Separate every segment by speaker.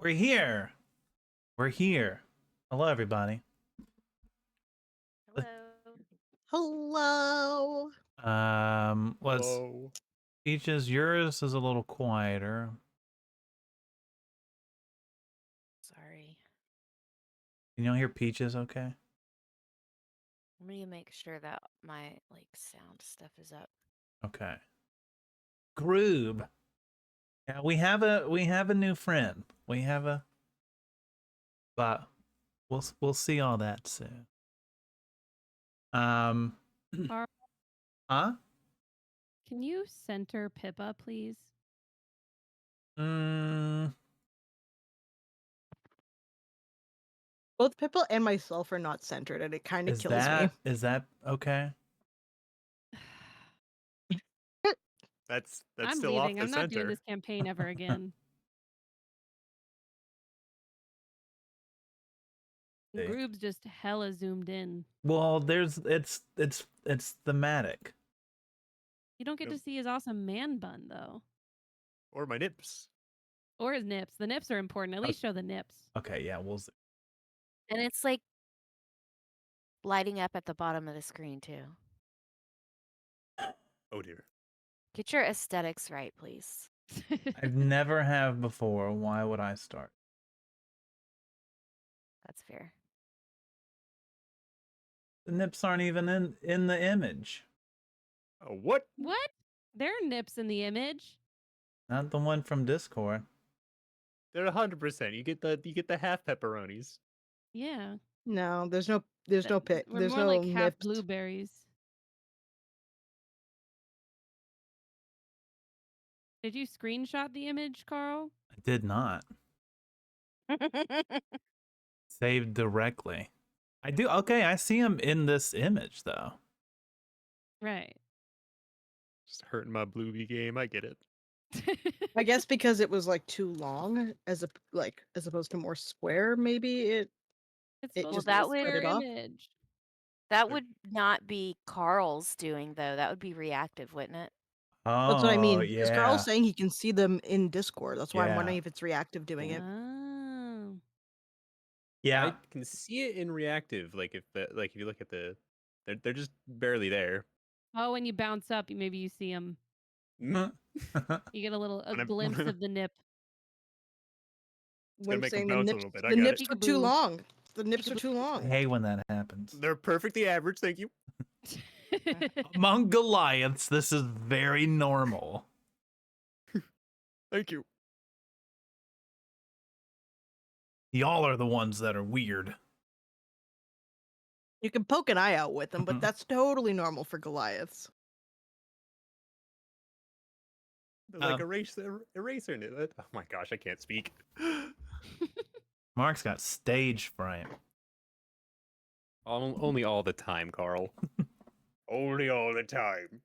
Speaker 1: We're here. We're here. Hello, everybody.
Speaker 2: Hello.
Speaker 3: Hello.
Speaker 1: Let's.
Speaker 4: Whoa.
Speaker 1: Peaches, yours is a little quieter.
Speaker 2: Sorry.
Speaker 1: Can you hear Peaches? Okay.
Speaker 2: Let me make sure that my sound stuff is up.
Speaker 1: Okay. Groob. Yeah, we have a new friend. We have a. But we'll see all that soon.
Speaker 5: Carl,
Speaker 1: Huh?
Speaker 5: can you center Pippa, please?
Speaker 3: Both Pippa and myself are not centered, and it kind of kills me.
Speaker 1: Is that okay?
Speaker 4: That's
Speaker 5: I'm
Speaker 4: still
Speaker 5: leaving.
Speaker 4: off the
Speaker 5: I'm not doing
Speaker 4: center.
Speaker 5: this campaign ever again.
Speaker 1: See.
Speaker 5: Groob's just hella zoomed in.
Speaker 1: Well, it's thematic.
Speaker 5: You don't get to see his awesome man bun though,
Speaker 4: Or my nips.
Speaker 5: or his nips. The nips are important. At least show the nips.
Speaker 1: Okay, yeah, we'll see.
Speaker 2: And it's lighting up at the bottom of the screen too.
Speaker 4: Oh dear.
Speaker 2: Get your aesthetics right, please.
Speaker 1: I've never have before. Why would I start?
Speaker 2: That's fair.
Speaker 1: The nips aren't even in the image.
Speaker 4: Oh, what?
Speaker 5: What? There are nips in the image.
Speaker 1: Not the one from Discord.
Speaker 4: They're 100%. You get the half pepperonis.
Speaker 5: Yeah.
Speaker 3: No, there's no pic.
Speaker 5: We're
Speaker 3: There's
Speaker 5: more
Speaker 3: no
Speaker 5: like half
Speaker 3: nips.
Speaker 5: blueberries. Did you screenshot the image, Carl?
Speaker 1: I did not. Saved directly. I do. Okay, I see him in this image though.
Speaker 5: Right.
Speaker 4: Just hurting my bluebee game. I get it.
Speaker 3: I guess because it was too long, as opposed to more square. Maybe it
Speaker 5: It's
Speaker 3: just
Speaker 2: that
Speaker 3: split
Speaker 2: would-
Speaker 3: it off.
Speaker 5: image.
Speaker 2: That would not be Carl's doing though. That would be reactive, wouldn't it?
Speaker 1: Oh,
Speaker 3: That's what I mean. Because
Speaker 1: yeah.
Speaker 3: Carl's saying he can see them in Discord. That's why I'm
Speaker 1: Yeah.
Speaker 3: wondering if it's reactive doing it.
Speaker 5: Oh.
Speaker 1: Yeah.
Speaker 4: I can see it in reactive. If you look at they're just barely there.
Speaker 5: Oh, when you bounce up, maybe you see them. You get a glimpse of the nip.
Speaker 3: When
Speaker 4: make 'em
Speaker 3: saying the
Speaker 4: bounce a
Speaker 3: nips,
Speaker 4: little bit. I
Speaker 3: the
Speaker 4: got
Speaker 3: nips
Speaker 5: it.
Speaker 3: are too
Speaker 5: Peekaboo.
Speaker 3: long. The nips are too
Speaker 1: I
Speaker 3: long.
Speaker 1: hate when that happens.
Speaker 4: They're perfectly average. Thank you.
Speaker 1: Among Goliaths, this is very normal.
Speaker 4: Thank you.
Speaker 1: Y'all are the ones that are weird.
Speaker 3: You can poke an eye out with them, but that's totally normal for Goliaths.
Speaker 4: They're like eraser in it. Oh my gosh, I can't speak.
Speaker 1: Mark's got stage fright.
Speaker 4: Only all the time, Carl. Only all the time.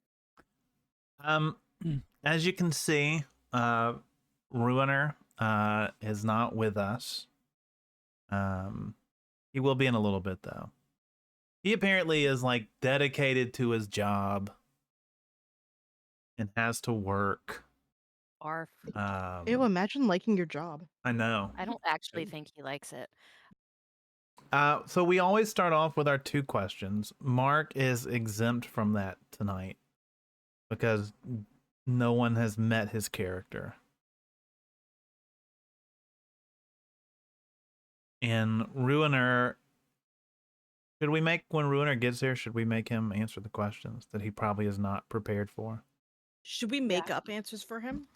Speaker 1: As you can see, Ruiner is not with us. He will be in a little bit though. He apparently is dedicated to his job and has to work.
Speaker 2: Arf.
Speaker 3: Ew, imagine liking your job.
Speaker 1: I know.
Speaker 2: I don't actually think he likes it.
Speaker 1: So we always start off with our 2 questions. Mark is exempt from that tonight because no one has met his character. And Ruiner, when Ruiner gets here, should we make him answer the questions that he probably is not prepared for?
Speaker 3: Should we make up answers for him?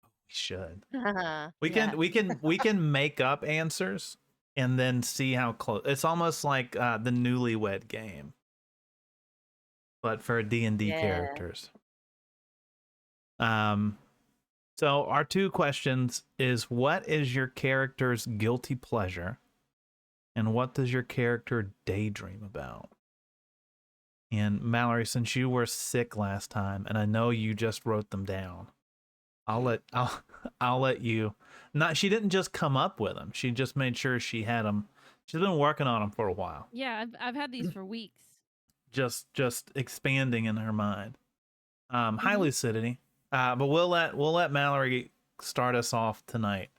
Speaker 1: We should.
Speaker 2: Yeah.
Speaker 1: We can make up answers and then see how close. It's almost like the Newlywed Game, but for D&D characters. So our 2 questions is, what is your character's guilty pleasure, and what does your character daydream about? And Mallory, since you were sick last time, and I know you just wrote them down, I'll let you. Not, she didn't just come up with them. She just made sure she had them. She's been working on them for a while.
Speaker 5: Yeah, I've had these for weeks.
Speaker 1: Just expanding in her mind. Hi Lucidity. But we'll let Mallory start us off tonight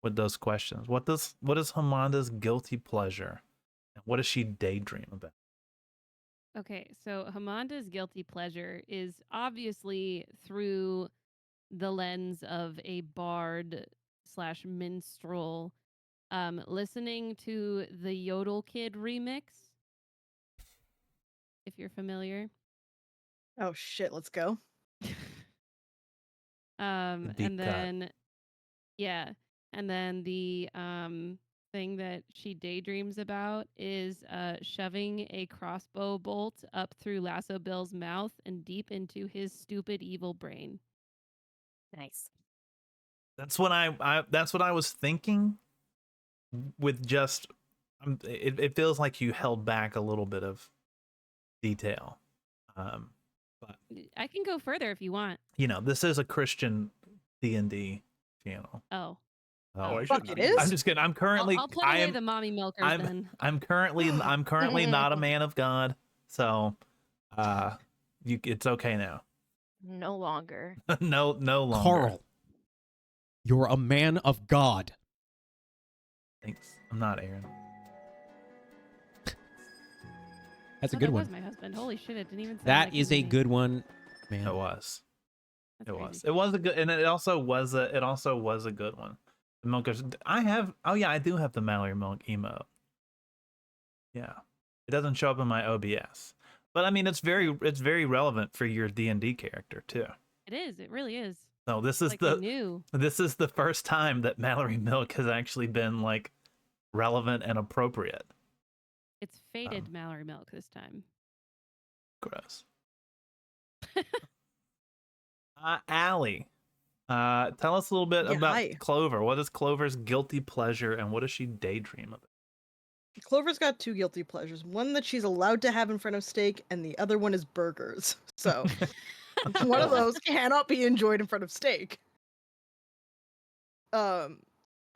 Speaker 1: with those questions. What is Hamanda's guilty pleasure? And what does she daydream about?
Speaker 5: Okay, so Hamanda's guilty pleasure is obviously through the lens of a bard slash minstrel, listening to the Yodel Kid remix, if you're familiar.
Speaker 3: Oh shit, let's go.
Speaker 1: The deep
Speaker 5: And
Speaker 1: cut.
Speaker 5: then yeah, and then the thing that she daydreams about is shoving a crossbow bolt up through Lasso Bill's mouth and deep into his stupid evil brain.
Speaker 2: Nice.
Speaker 1: That's what that's what I was thinking. With just, it feels like you held back a little bit of detail. But
Speaker 5: I can go further if you want.
Speaker 1: you know, this is a Christian D&D channel.
Speaker 5: Oh.
Speaker 4: Oh, I
Speaker 3: Fuck,
Speaker 4: shouldn't
Speaker 3: it
Speaker 4: be.
Speaker 3: is?
Speaker 1: I'm just kidding. I'm currently
Speaker 5: I'll put
Speaker 1: I
Speaker 5: away
Speaker 1: am
Speaker 5: the mommy milkers
Speaker 1: I'm
Speaker 5: then.
Speaker 1: I'm currently not a man of God, so it's okay now.
Speaker 2: No longer.
Speaker 1: no longer.
Speaker 6: Carl, you're a man of God.
Speaker 1: Thanks. I'm not Aaron.
Speaker 6: That's a
Speaker 5: Oh,
Speaker 6: good
Speaker 5: that
Speaker 6: one.
Speaker 5: was my husband. Holy shit, it didn't even sound
Speaker 6: That
Speaker 5: like
Speaker 6: is
Speaker 5: his
Speaker 6: a
Speaker 5: name.
Speaker 6: good one, man.
Speaker 1: It was.
Speaker 5: That's
Speaker 1: It
Speaker 5: crazy.
Speaker 1: was. It was a good, and it also was a good one. The milkers. I do have the Mallory Milk emote. Yeah, it doesn't show up in my OBS, but I mean it's very relevant for your D&D character too.
Speaker 5: It is. It really is.
Speaker 1: So this is
Speaker 5: Like they knew.
Speaker 1: this is the first time that Mallory Milk has actually been like relevant and appropriate.
Speaker 5: It's faded Mallory milk this time.
Speaker 1: Gross. Allie, tell us a little bit
Speaker 3: Yeah,
Speaker 1: about
Speaker 3: hi.
Speaker 1: Clover. What is Clover's guilty pleasure, and what does she daydream about?
Speaker 3: Clover's got two guilty pleasures. One that she's allowed to have in front of steak, and the other one is burgers. So one of those cannot be enjoyed in front of steak.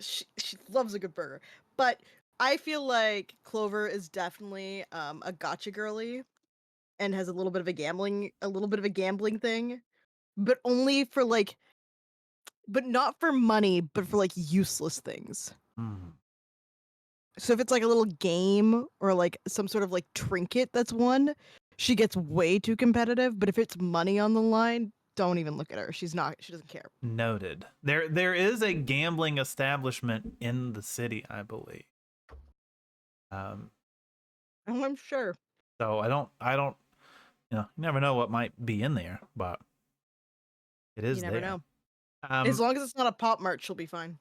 Speaker 3: She loves a good burger, but I feel like Clover is definitely a gotcha girly, and has a little bit of a gambling thing, but only for like, but not for money, but for like useless things.
Speaker 1: Hmm.
Speaker 3: So if it's like a little game or like some sort of like trinket that's won, she gets way too competitive. But if it's money on the line, don't even look at her. She doesn't care.
Speaker 1: Noted. There is a gambling establishment in the city, I believe.
Speaker 3: Oh, I'm sure.
Speaker 1: So I don't, you never know what might be in there, but it is
Speaker 3: You never
Speaker 1: there.
Speaker 3: know. As long as it's not a Pop Mart, she'll be fine.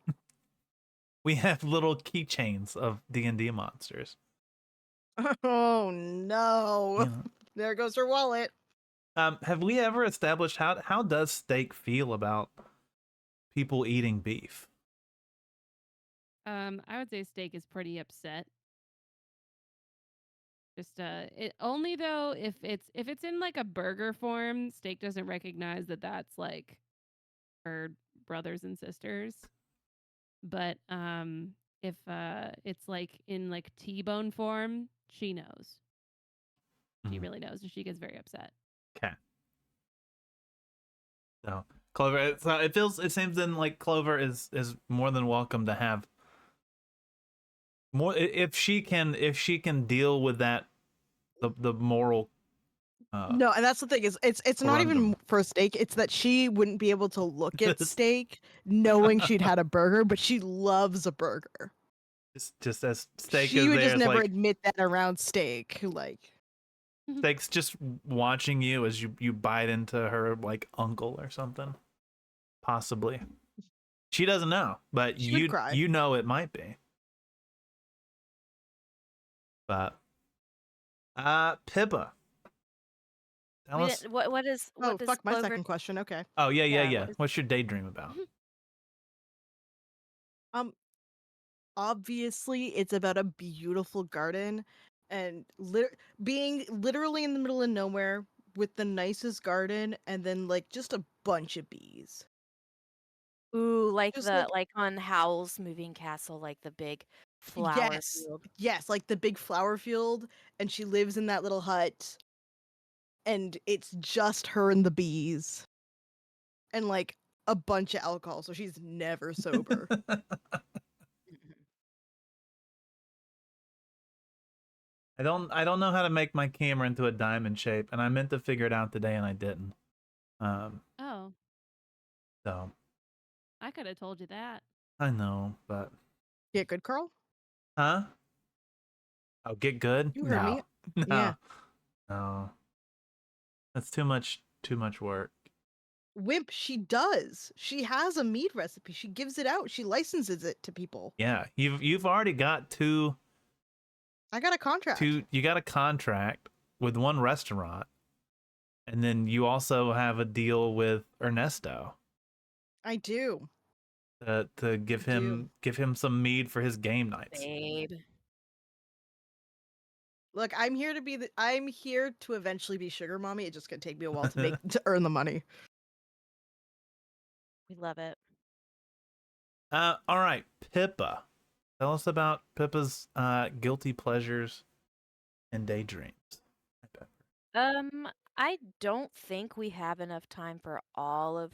Speaker 1: We have little keychains of D&D monsters.
Speaker 3: Oh no!
Speaker 1: You know.
Speaker 3: There goes her wallet.
Speaker 1: Have we ever established how does Steak feel about people eating beef?
Speaker 5: I would say Steak is pretty upset. Just it only though if it's in like a burger form, Steak doesn't recognize that that's like her brothers and sisters. But if it's like in like T-bone form, she knows. She
Speaker 1: Mhm.
Speaker 5: really knows, and she gets very upset.
Speaker 1: Okay. So Clover, it seems then like Clover is more than welcome to have more if she can deal with that the moral.
Speaker 3: No, and that's the thing is it's not even
Speaker 1: Corundum.
Speaker 3: for steak. It's that she wouldn't be able to look at steak knowing she'd had a burger, but she loves a burger.
Speaker 1: Just as Steak
Speaker 3: She
Speaker 1: is
Speaker 3: would
Speaker 1: there,
Speaker 3: just
Speaker 1: it's
Speaker 3: never
Speaker 1: like
Speaker 3: admit that around steak. Like,
Speaker 1: Steak's just watching you as you bite into her like uncle or something. Possibly. She doesn't know, but
Speaker 3: She would cry.
Speaker 1: you know it might be. But Pippa. Tell us.
Speaker 2: What is
Speaker 3: oh
Speaker 2: what does
Speaker 3: fuck, my
Speaker 2: Clover?
Speaker 3: second question. Okay.
Speaker 1: Oh yeah.
Speaker 2: Yeah, what is-
Speaker 1: What's your daydream about?
Speaker 3: Obviously, it's about a beautiful garden, and being literally in the middle of nowhere with the nicest garden, and then like just a bunch of bees.
Speaker 2: Ooh, like
Speaker 3: Just
Speaker 2: the like on Howl's Moving Castle, like the big flower
Speaker 3: Yes,
Speaker 2: field.
Speaker 3: yes, like the big flower field, and she lives in that little hut, and it's just her and the bees, and like a bunch of alcohol, so she's never sober.
Speaker 1: I don't know how to make my camera into a diamond shape, and I meant to figure it out today and I didn't.
Speaker 5: Oh,
Speaker 1: So
Speaker 5: I could have told you that.
Speaker 1: I know, but
Speaker 3: Get good, Carl?
Speaker 1: huh? Oh, get good?
Speaker 3: You heard me.
Speaker 1: No.
Speaker 3: Yeah.
Speaker 1: No. That's too much work.
Speaker 3: Wimp, she does. She has a mead recipe. She gives it out. She licenses it to people.
Speaker 1: Yeah, you've already got
Speaker 3: I got a contract.
Speaker 1: you got a contract with one restaurant, and then you also have a deal with Ernesto
Speaker 3: I do.
Speaker 1: to give him some mead for his game nights.
Speaker 2: Babe.
Speaker 3: Look, I'm here to eventually be sugar mommy. It's just gonna take me a while to earn the money.
Speaker 2: We love it.
Speaker 1: All right, Pippa. Tell us about Pippa's guilty pleasures and daydreams.
Speaker 2: I don't think we have enough time for all of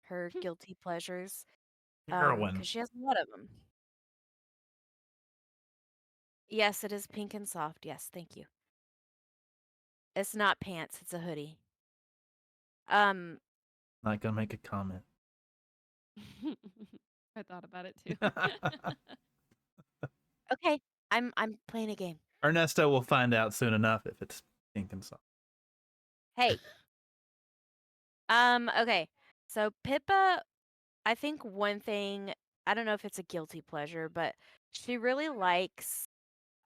Speaker 2: her guilty pleasures.
Speaker 1: Heroin.
Speaker 2: Because she has a lot of them. Yes, it is pink and soft. Yes, thank you. It's not pants, it's a hoodie.
Speaker 1: Not gonna make a comment.
Speaker 5: I thought about it too.
Speaker 2: Okay, I'm playing a game.
Speaker 1: Ernesto will find out soon enough if it's pink and soft.
Speaker 2: Hey. Okay. So Pippa, I think one thing, I don't know if it's a guilty pleasure, but she really likes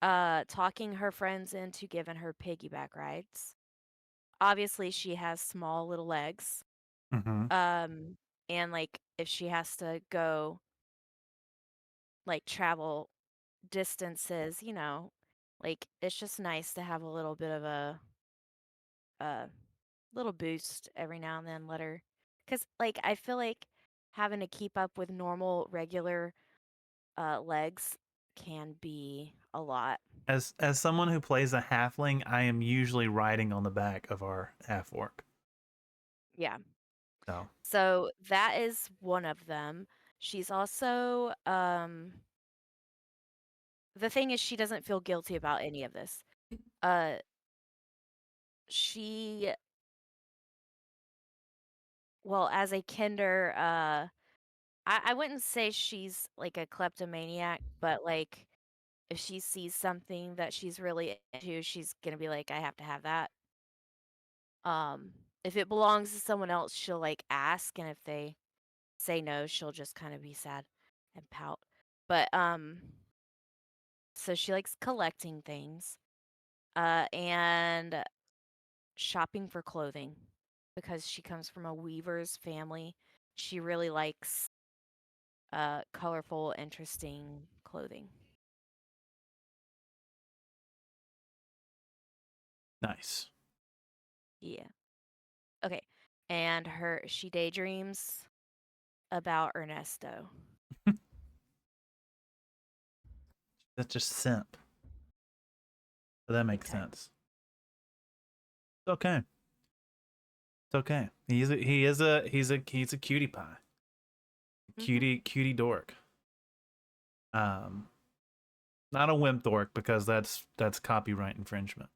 Speaker 2: talking her friends into giving her piggyback rides. Obviously, she has small little legs.
Speaker 1: Mm-hmm.
Speaker 2: And like if she has to go like travel distances, like it's just nice to have a little bit of a little boost every now and then, cuz like I feel like having to keep up with normal regular legs can be a lot.
Speaker 1: As someone who plays a halfling, I am usually riding on the back of our half orc.
Speaker 2: Yeah.
Speaker 1: So
Speaker 2: So that is one of them. She's also the thing is she doesn't feel guilty about any of this. Uh she well, as a kinder, I wouldn't say she's like a kleptomaniac, but like if she sees something that she's really into, she's gonna be like, I have to have that. Um, if it belongs to someone else, she'll like ask, and if they say no, she'll just kind of be sad and pout. But so she likes collecting things, and shopping for clothing because she comes from a weaver's family. She really likes colorful, interesting clothing.
Speaker 1: nice.
Speaker 2: Yeah. Okay. And she daydreams about Ernesto.
Speaker 1: That's just simp. So that makes
Speaker 2: Big time.
Speaker 1: sense. It's okay. It's okay. He's a cutie pie. Cutie dork. Not a wimp dork because that's copyright infringement.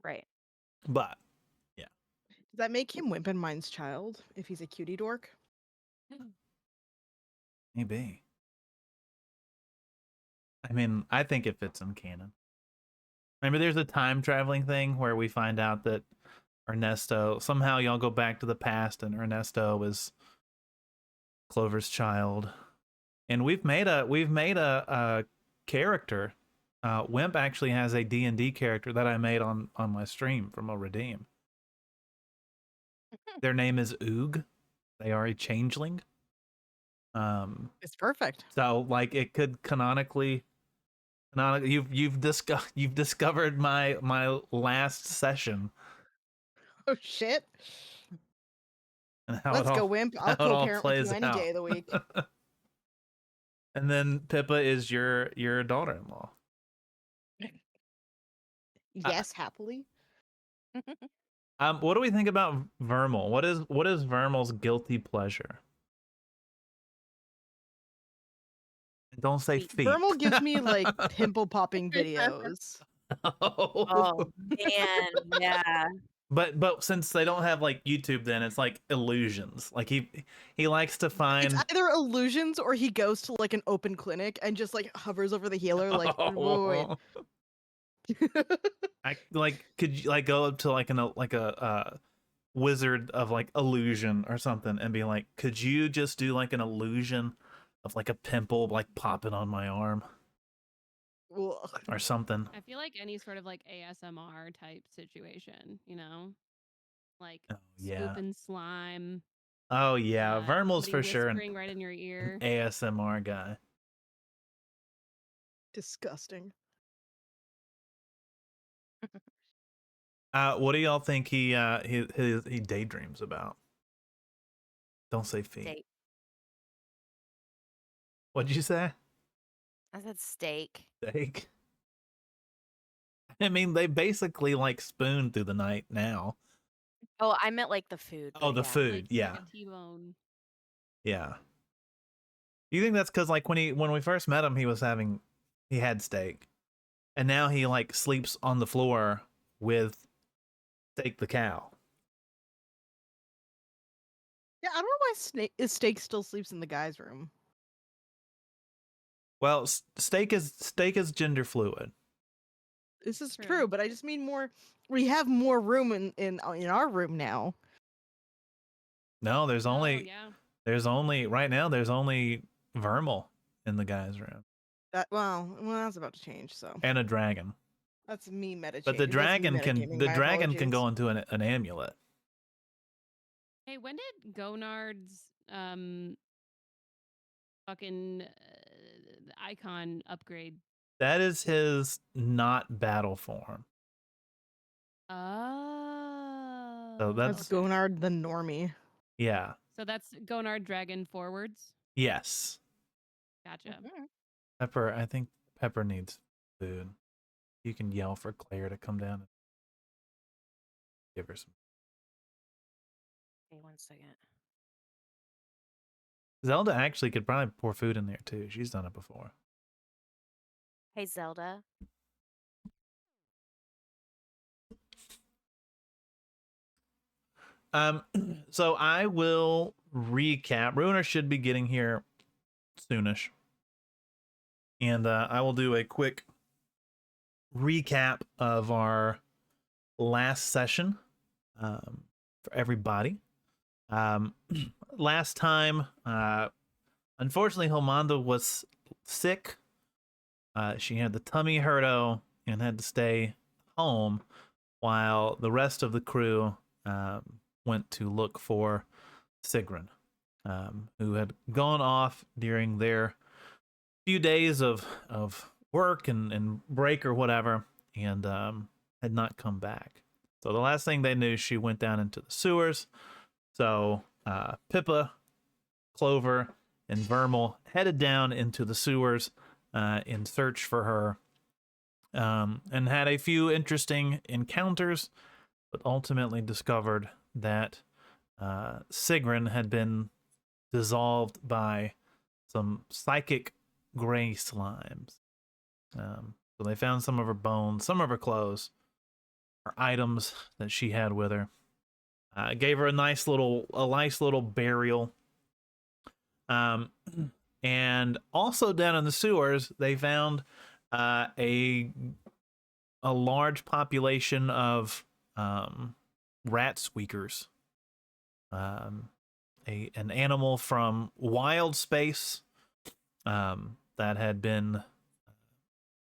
Speaker 2: Right.
Speaker 1: But
Speaker 3: Does that make him Wimp and Mine's child if he's a cutie dork?
Speaker 1: maybe. I mean, I think it fits in canon. Remember, there's a time traveling thing where we find out that Ernesto somehow y'all go back to the past and Ernesto is Clover's child, and we've made a character. Wimp actually has a D&D character that I made on my stream from a redeem. Their name is Oog. They are a changeling.
Speaker 3: It's perfect.
Speaker 1: So like it could canonically you've discovered my last session
Speaker 3: Oh shit.
Speaker 1: and how
Speaker 3: Let's
Speaker 1: it all
Speaker 3: go, Wimp.
Speaker 1: how
Speaker 3: I'll
Speaker 1: it all
Speaker 3: co-parent with
Speaker 1: plays
Speaker 3: you any
Speaker 1: out.
Speaker 3: day of the week.
Speaker 1: And then Pippa is your daughter-in-law.
Speaker 3: Yes, happily.
Speaker 1: What do we think about Vermal? What is Vermal's guilty pleasure? Don't say
Speaker 2: Feet.
Speaker 1: feet.
Speaker 3: Vermal gives me like pimple popping videos.
Speaker 2: Oh man, yeah.
Speaker 1: But since they don't have like YouTube, then it's like illusions. Like he likes to
Speaker 3: It's
Speaker 1: find.
Speaker 3: either illusions or he goes to like an open clinic and just like hovers over the healer like wait.
Speaker 1: I like could you like go up to like a wizard of like illusion or something and be like, could you just do like an illusion of like a pimple like popping on my arm
Speaker 3: Ugh.
Speaker 1: or something?
Speaker 5: I feel like any sort of like ASMR type situation, you know, like
Speaker 1: Oh yeah.
Speaker 5: scooping slime,
Speaker 1: Oh yeah. Vermal's
Speaker 5: somebody
Speaker 1: for sure an
Speaker 5: whispering right in your ear.
Speaker 1: ASMR guy.
Speaker 3: Disgusting.
Speaker 1: What do y'all think he daydreams about? Don't say feet.
Speaker 2: Steak.
Speaker 1: What'd you say?
Speaker 2: I said steak.
Speaker 1: Steak. I mean, they basically like spoon through the night now.
Speaker 2: Oh, I meant like the food.
Speaker 1: Oh,
Speaker 2: but
Speaker 1: the
Speaker 2: yeah.
Speaker 1: food.
Speaker 5: Like
Speaker 1: Yeah.
Speaker 5: a T-bone.
Speaker 1: Yeah. You think that's because like when we first met him, he had steak, and now he like sleeps on the floor with Steak the cow.
Speaker 3: Yeah, I don't know why Steak still sleeps in the guy's room.
Speaker 1: Well, steak is gender fluid.
Speaker 3: This is
Speaker 5: True.
Speaker 3: true, but I just mean more. We have more room in our room now.
Speaker 1: No, there's
Speaker 5: Oh,
Speaker 1: only
Speaker 5: yeah.
Speaker 1: right now there's only Vermal in the guy's room
Speaker 3: Well, that's about to change. So
Speaker 1: and a dragon.
Speaker 3: that's me metagaming.
Speaker 1: But the dragon
Speaker 3: my
Speaker 1: can go
Speaker 3: apologies.
Speaker 1: into an amulet.
Speaker 5: Hey, when did Gonard's fucking icon upgrade?
Speaker 1: That is his not battle form.
Speaker 5: Oh.
Speaker 1: So
Speaker 3: That's
Speaker 1: that's
Speaker 5: okay.
Speaker 3: Gonard the normie.
Speaker 1: yeah.
Speaker 5: So that's Gonard Dragon forwards.
Speaker 1: Yes.
Speaker 5: Gotcha.
Speaker 2: Mhm.
Speaker 1: Pepper, I think Pepper needs food. You can yell for Claire to come down and give her some.
Speaker 2: Okay, 1 second.
Speaker 1: Zelda actually could probably pour food in there too. She's done it before.
Speaker 2: Hey, Zelda.
Speaker 1: So I will recap. Ruiner should be getting here soonish. And I will do a quick recap of our last session for everybody. Last time, unfortunately, Homanda was sick. She had the tummy hurto and had to stay home while the rest of the crew went to look for Sigrun, who had gone off during their few days of work and break or whatever, and had not come back. So the last thing they knew, she went down into the sewers. So Pippa, Clover, and Vermal headed down into the sewers in search for her, and had a few interesting encounters, but ultimately discovered that Sigrun had been dissolved by some psychic gray slimes. So they found some of her bones, some of her clothes, her items that she had with her. Gave her a nice little burial. And also down in the sewers, they found a large population of rat squeakers. An animal from wild space that had been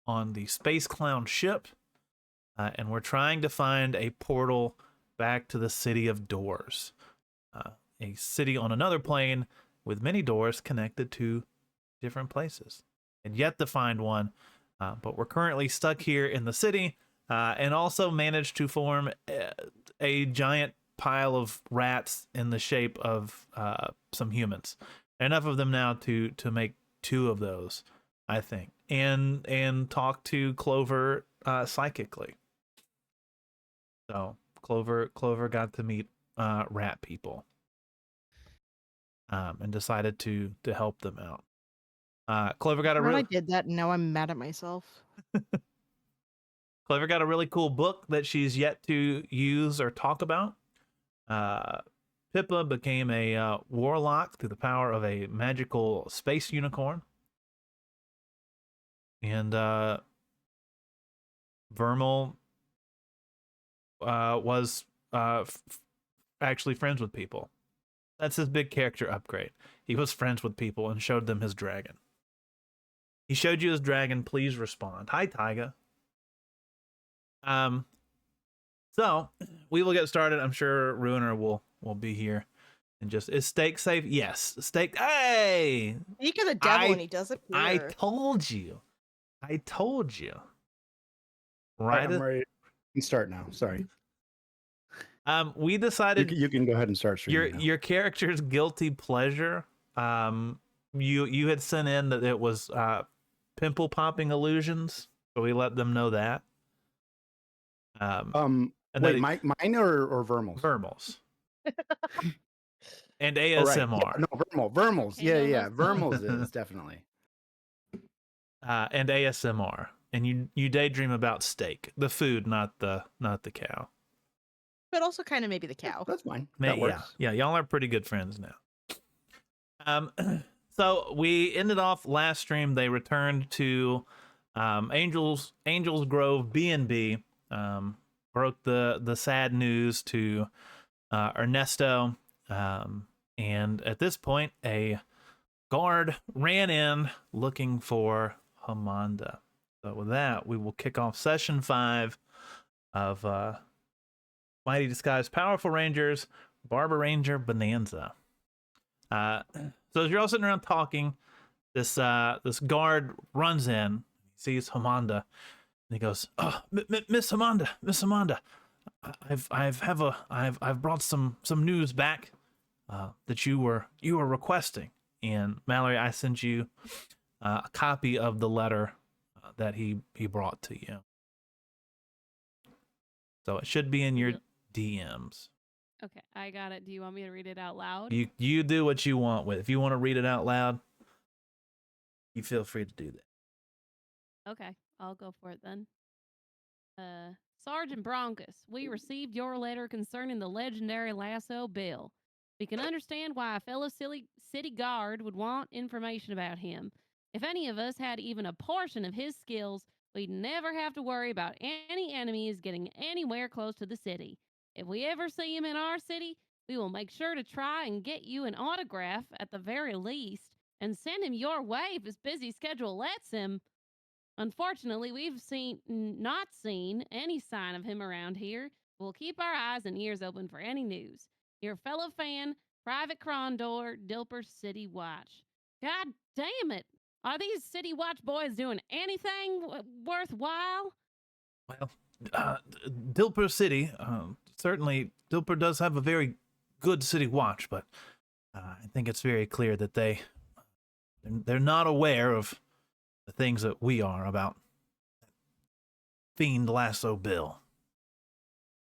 Speaker 1: on the Space Clown ship, and we're trying to find a portal back to the City of Doors, a city on another plane with many doors connected to different places. And yet to find one, but we're currently stuck here in the city, and also managed to form a giant pile of rats in the shape of some humans. Enough of them now to make 2 of those, I think, and talk to Clover psychically. So Clover got to meet rat people, and decided to help them out. Clover got a
Speaker 3: When I
Speaker 1: real
Speaker 3: did that, and now I'm mad at myself.
Speaker 1: Clever got a really cool book that she's yet to use or talk about. Pippa became a warlock through the power of a magical space unicorn. And Vermal was actually friends with people. That's his big character upgrade. He was friends with people and showed them his dragon. He showed you his dragon. Please respond. Hi, Tyga. So we will get started. I'm sure Ruiner will be here. And just, is Steak safe? Yes. Steak. Hey!
Speaker 3: Speak of the devil, and he does appear.
Speaker 1: I told you. Right?
Speaker 7: I'm ready. You can start now. Sorry.
Speaker 1: We decided
Speaker 7: You can go ahead and start streaming now.
Speaker 1: your character's guilty pleasure. You had sent in that it was pimple popping illusions, so we let them know that. And
Speaker 7: Wait, mine or Vermal's?
Speaker 1: Vermal's. And
Speaker 7: Oh, right.
Speaker 1: ASMR.
Speaker 7: Yeah, no, Vermal's.
Speaker 5: Okay, no,
Speaker 7: Yeah,
Speaker 5: that's
Speaker 7: Vermal's is definitely.
Speaker 1: And ASMR. And you daydream about steak, the food, not the cow.
Speaker 3: But also kind of maybe the cow.
Speaker 7: That's fine.
Speaker 1: Yeah,
Speaker 7: That works.
Speaker 1: yeah, y'all are pretty good friends now. So we ended off last stream. They returned to Angels Grove B&B. Broke the sad news to Ernesto. And at this point, a guard ran in looking for Hamanda. So with that, we will kick off session 5 of Mighty Disguised Powerful Rangers, Barbaranger Bonanza. So as you're all sitting around talking, this guard runs in, sees Hamanda, and he goes, "Oh, Miss Hamanda, I've brought some news back that you were requesting." And Mallory, I sent you a copy of the letter that he brought to you. So it should be in your DMs.
Speaker 5: Okay, I got it. Do you want me to read it out loud?
Speaker 1: You do what you want with. If you want to read it out loud, you feel free to do that.
Speaker 5: Okay, I'll go for it then. Sergeant Broncus, we received your letter concerning the legendary Lasso Bill. We can understand why a fellow city guard would want information about him. If any of us had even a portion of his skills, we'd never have to worry about any enemies getting anywhere close to the city. If we ever see him in our city, we will make sure to try and get you an autograph at the very least and send him your way if his busy schedule lets him. Unfortunately, we've not seen any sign of him around here. We'll keep our eyes and ears open for any news. Your fellow fan, Private Crondor, Dilper City Watch. God damn it! Are these City Watch boys doing anything worthwhile?
Speaker 1: Well, Dilper City, certainly Dilper does have a very good city watch, but I think it's very clear that they're not aware of the things that we are about Fiend Lasso Bill.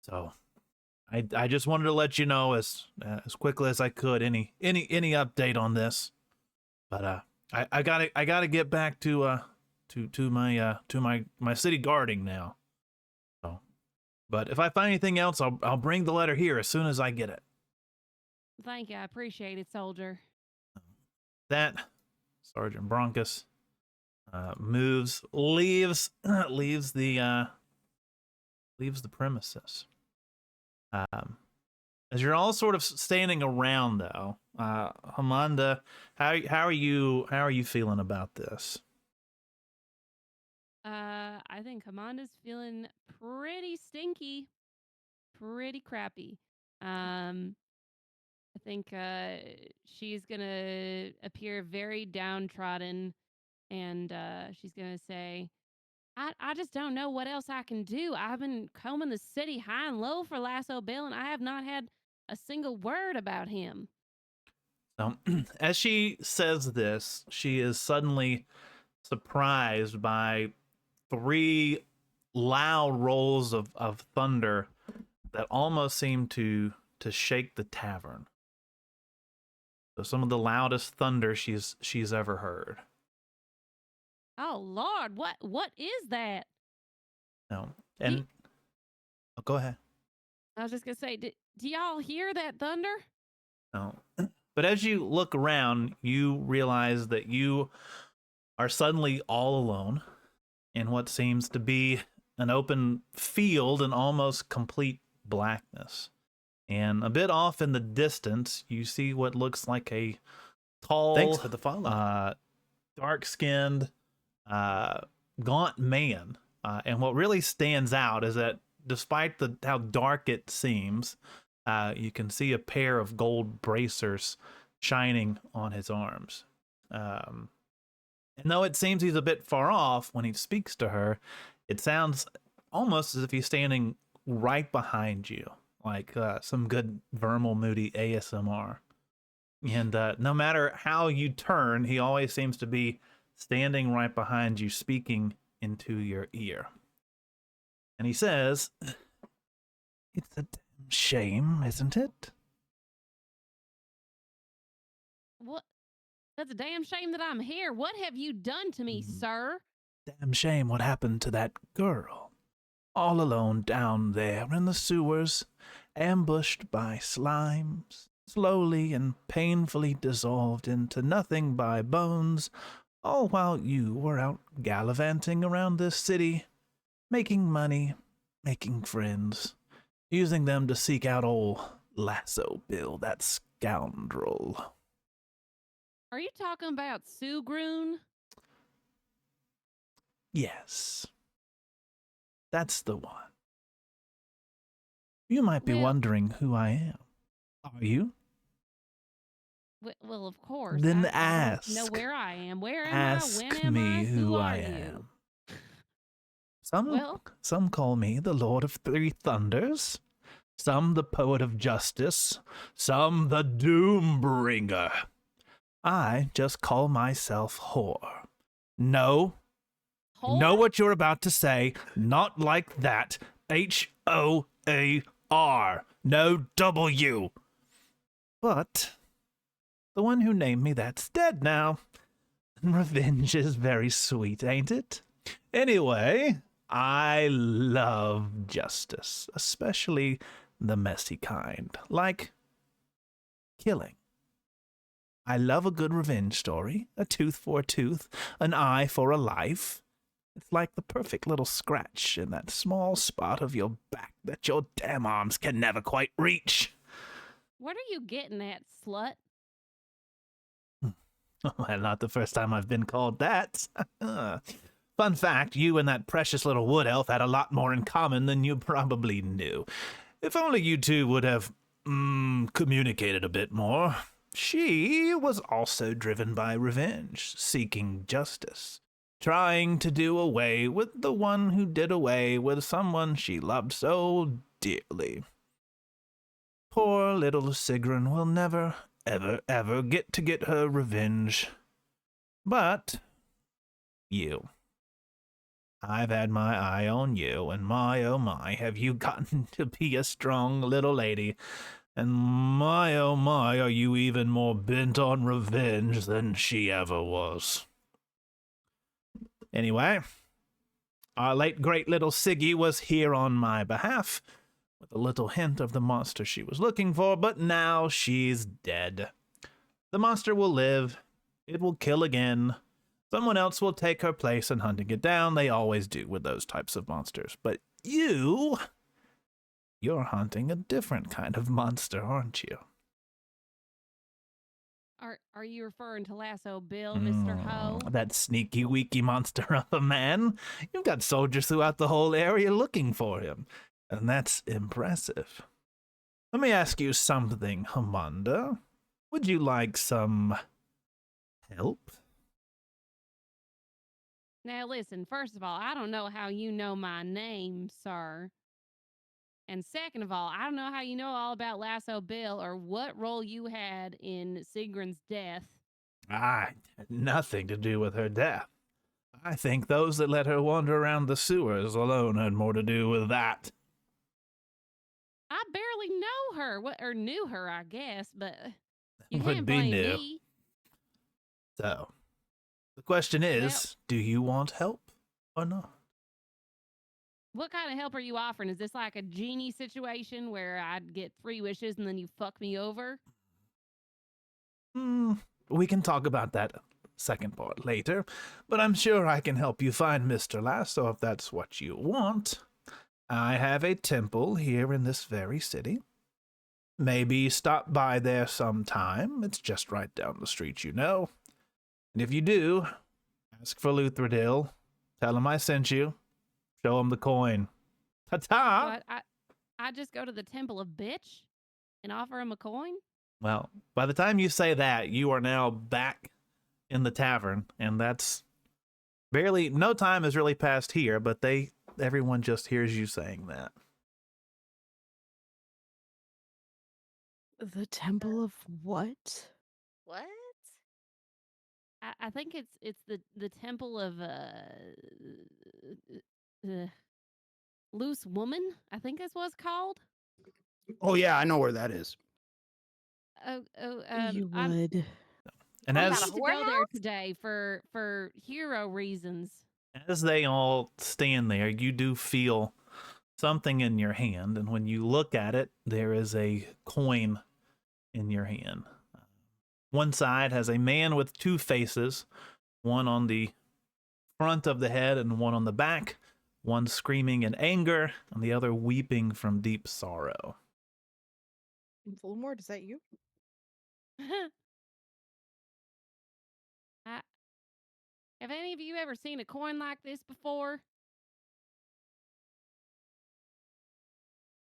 Speaker 1: So I just wanted to let you know as quickly as I could any update on this. But I gotta get back to my city guarding now. So, but if I find anything else, I'll bring the letter here as soon as I get it.
Speaker 5: Thank you. I appreciate it, soldier.
Speaker 1: That Sergeant Broncus leaves the premises. As you're all sort of standing around, though, Hamanda, how are you feeling about this?
Speaker 5: I think Amanda's feeling pretty stinky, pretty crappy. I think she's gonna appear very downtrodden, and she's gonna say, I just don't know what else I can do. I've been combing the city high and low for Lasso Bill, and I have not had a single word about him.
Speaker 1: So, as she says this, she is suddenly surprised by 3 loud rolls of thunder that almost seem to shake the tavern. So some of the loudest thunder she's ever heard.
Speaker 5: Oh Lord, what is that?
Speaker 1: Now, And oh, go ahead.
Speaker 5: I was just gonna say, do y'all hear that thunder?
Speaker 1: No. But as you look around, you realize that you are suddenly all alone in what seems to be an open field and almost complete blackness. And a bit off in the distance, you see what looks like a tall,
Speaker 6: Thanks for the follow.
Speaker 1: dark-skinned, gaunt man. And what really stands out is that despite how dark it seems, you can see a pair of gold bracers shining on his arms. And though it seems he's a bit far off when he speaks to her, it sounds almost as if he's standing right behind you, like some good Vermal Moody ASMR. And no matter how you turn, he always seems to be standing right behind you, speaking into your ear. And he says, "It's a damn shame, isn't it?"
Speaker 5: What? That's a damn shame that I'm here. What have you done to me, sir?
Speaker 1: Damn shame what happened to that girl. All alone down there in the sewers, ambushed by slimes, slowly and painfully dissolved into nothing by bones, all while you were out gallivanting around this city, making money, making friends, using them to seek out old Lasso Bill, that scoundrel.
Speaker 5: Are you talking about Sugroon?
Speaker 1: Yes, that's the one. You might be
Speaker 5: Well-
Speaker 1: wondering who I am. Are you?
Speaker 5: Well, of course.
Speaker 1: Then
Speaker 5: I don't
Speaker 1: ask.
Speaker 5: know where I am. Where am
Speaker 1: Ask
Speaker 5: I? When am
Speaker 1: me
Speaker 5: I?
Speaker 1: who
Speaker 5: are
Speaker 1: I
Speaker 5: you?
Speaker 1: am. Some
Speaker 5: Well-
Speaker 1: some call me the Lord of Three Thunders, some the Poet of Justice, some the Doombringer. I just call myself Whore. No, know
Speaker 5: Whore?
Speaker 1: what you're about to say. Not like that. Hoar. No W. But the one who named me that's dead now. And revenge is very sweet, ain't it? Anyway, I love justice, especially the messy kind, like killing. I love a good revenge story, a tooth for a tooth, an eye for a life. It's like the perfect little scratch in that small spot of your back that your damn arms can never quite reach.
Speaker 5: What are you getting at, slut?
Speaker 1: Well, not the first time I've been called that. Fun fact, you and that precious little wood elf had a lot more in common than you probably knew. If only you two would have, communicated a bit more. She was also driven by revenge, seeking justice, trying to do away with the one who did away with someone she loved so dearly. Poor little Sigrun will never, ever get her revenge. But you. I've had my eye on you, and my oh my, have you gotten to be a strong little lady. And my oh my, are you even more bent on revenge than she ever was. Anyway, our late great little Siggy was here on my behalf, with a little hint of the monster she was looking for, but now she's dead. The monster will live. It will kill again. Someone else will take her place in hunting it down. They always do with those types of monsters. But you're hunting a different kind of monster, aren't you?
Speaker 5: Are you referring to Lasso Bill, Mr. Ho?
Speaker 1: That sneaky, weaky monster of a man. You've got soldiers throughout the whole area looking for him. And that's impressive. Let me ask you something, Amanda. Would you like some help?
Speaker 5: Now listen, first of all, I don't know how you know my name, sir. And second of all, I don't know how you know all about Lasso Bill or what role you had in Sigrun's death.
Speaker 1: I had nothing to do with her death. I think those that let her wander around the sewers alone had more to do with that.
Speaker 5: I barely know her, or knew her, I guess, but you
Speaker 1: Would
Speaker 5: can't
Speaker 1: be
Speaker 5: blame
Speaker 1: new.
Speaker 5: me.
Speaker 1: So, the question is, do you want help or not?
Speaker 5: What kind of help are you offering? Is this like a genie situation where I'd get 3 wishes and then you fuck me over?
Speaker 1: We can talk about that second part later, but I'm sure I can help you find Mr. Lasso if that's what you want. I have a temple here in this very city. Maybe stop by there sometime. It's just right down the street, you know. And if you do, ask for Luthradil. Tell him I sent you. Show him the coin. Ta-ta!
Speaker 5: So I just go to the temple of bitch and offer him a coin?
Speaker 1: Well, by the time you say that, you are now back in the tavern, and that's barely, no time has really passed here, but everyone just hears you saying that.
Speaker 3: The temple of what?
Speaker 2: What?
Speaker 5: I think it's the temple of loose woman. I think that's what it's called.
Speaker 7: Oh yeah, I know where that is.
Speaker 3: You
Speaker 5: I'm
Speaker 3: would.
Speaker 1: And
Speaker 2: What
Speaker 5: I
Speaker 2: about
Speaker 5: need
Speaker 2: a
Speaker 5: to go there
Speaker 2: whorehouse?
Speaker 5: today for hero reasons.
Speaker 1: as they all stand there, you do feel something in your hand, and when you look at it, there is a coin in your hand. One side has a man with 2 faces, one on the front of the head and one on the back, one screaming in anger and the other weeping from deep sorrow.
Speaker 3: Voldemort, is that you?
Speaker 5: I, have any of you ever seen a coin like this before?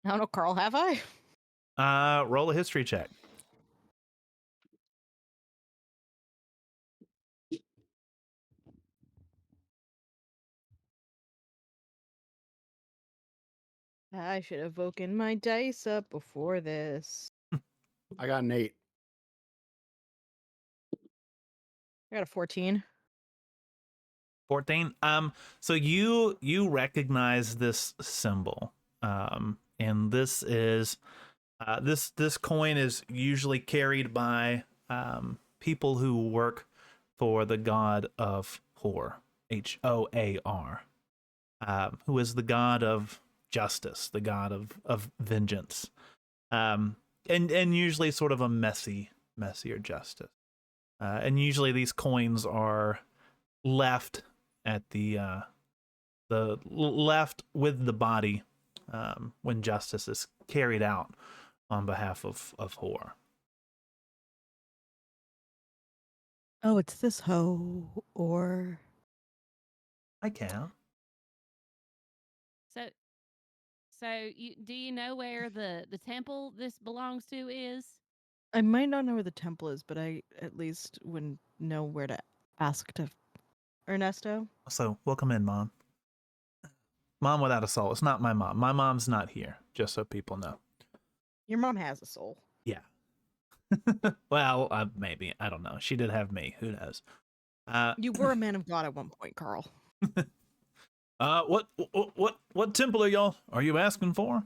Speaker 3: I don't know, Carl, have I?
Speaker 1: Roll a history check.
Speaker 3: I should have woken my dice up before this.
Speaker 7: I got an 8.
Speaker 3: I got a 14.
Speaker 1: 14. So you recognize this symbol. And this is this coin is usually carried by people who work for the god of Hor, Hoar, who is the god of justice, the god of vengeance, and usually sort of a messier justice. And usually these coins are left at the left with the body when justice is carried out on behalf of Hor.
Speaker 3: Oh, it's this hoe or
Speaker 1: I can.
Speaker 5: So do you know where the temple this belongs to is?
Speaker 3: I might not know where the temple is, but I at least would know where to ask to Ernesto.
Speaker 1: So welcome in, Mom. Mom without a soul. It's not my mom. My mom's not here, just so people know.
Speaker 3: Your mom has a soul.
Speaker 1: Yeah. Well, maybe. I don't know. She did have me. Who knows?
Speaker 3: You were a man of God at one point, Carl.
Speaker 1: What temple are you asking for?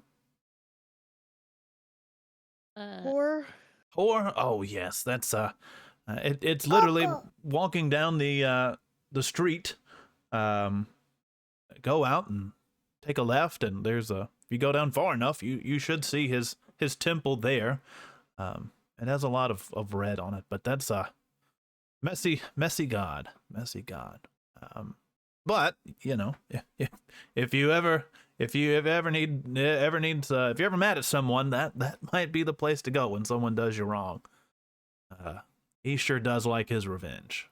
Speaker 3: Or
Speaker 1: Hor? Oh yes, that's it's literally walking down the street. Go out and take a left, and there's a. If you go down far enough, you should see his temple there. It has a lot of red on it, but that's a messy god. But you know, if you ever mad at someone, that might be the place to go when someone does you wrong. He sure does like his revenge.